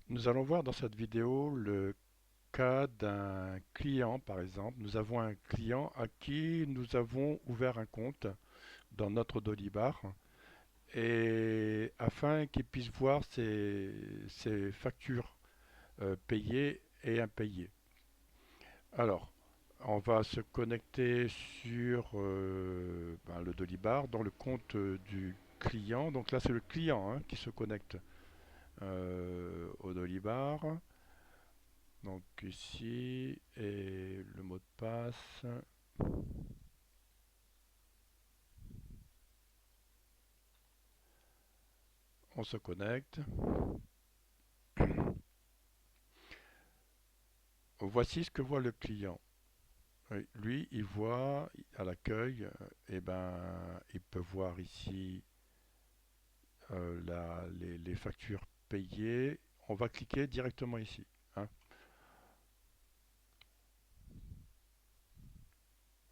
Nous allons voir dans cette vidéo le cas d'un client, par exemple. Nous avons un client à qui nous avons ouvert un compte dans notre Dolibar et afin qu'il puisse voir ses factures payées et impayées. Alors, on va se connecter sur le Dolibar dans le compte du client. Donc là, c'est le client qui se connecte au Dolibar. Donc ici, et le mot de passe, on se connecte. Voici ce que voit le client. Lui, il voit à l'accueil, il peut voir ici les factures payées. On va cliquer directement ici, hein.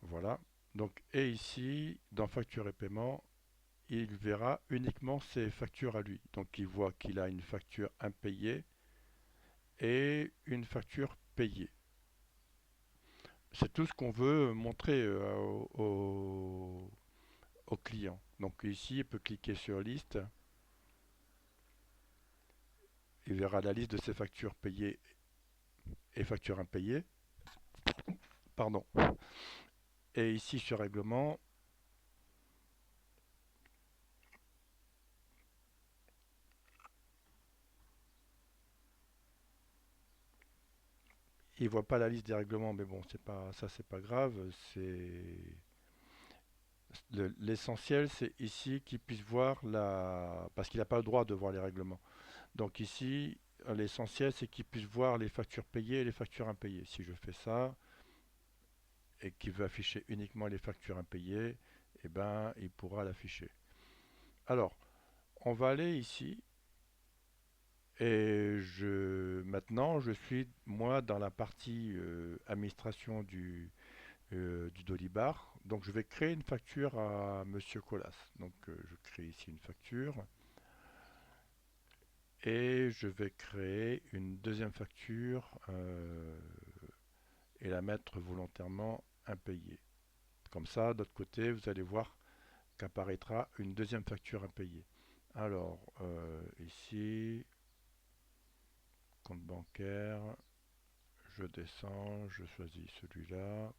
Voilà. Donc, et ici, dans facture et paiement, il verra uniquement ses factures à lui. Donc, il voit qu'il a une facture impayée et une facture payée. C'est tout ce qu'on veut montrer au client. Donc ici, il peut cliquer sur liste. Il verra la liste de ses factures payées et factures impayées. Pardon. Et ici, sur règlement, il voit pas la liste des règlements, mais bon, c'est pas grave. L'essentiel, c'est ici qu'il puisse voir parce qu'il n'a pas le droit de voir les règlements. Donc ici, l'essentiel, c'est qu'il puisse voir les factures payées et les factures impayées. Si je fais ça et qu'il veut afficher uniquement les factures impayées, eh ben, il pourra l'afficher. Alors, on va aller ici et maintenant, je suis moi dans la partie administration du Dolibar. Donc, je vais créer une facture à Monsieur Colas. Donc, je crée ici une facture et je vais créer une deuxième facture et la mettre volontairement impayée. Comme ça, d'autre côté, vous allez voir qu'apparaîtra une deuxième facture impayée. Alors, ici, compte bancaire, je descends, je choisis celui-là.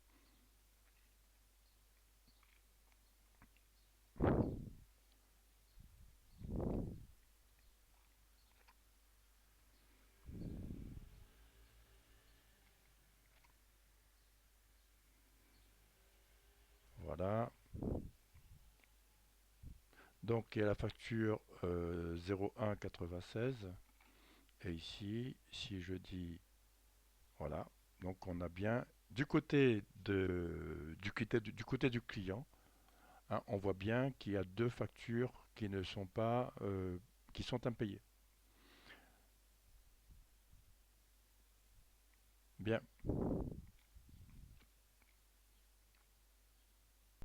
Voilà. Donc, il y a la facture 0196. Et ici, si je dis, voilà, donc on a bien du côté du client, hein, on voit bien qu'il y a deux factures qui ne sont pas, qui sont impayées. Bien.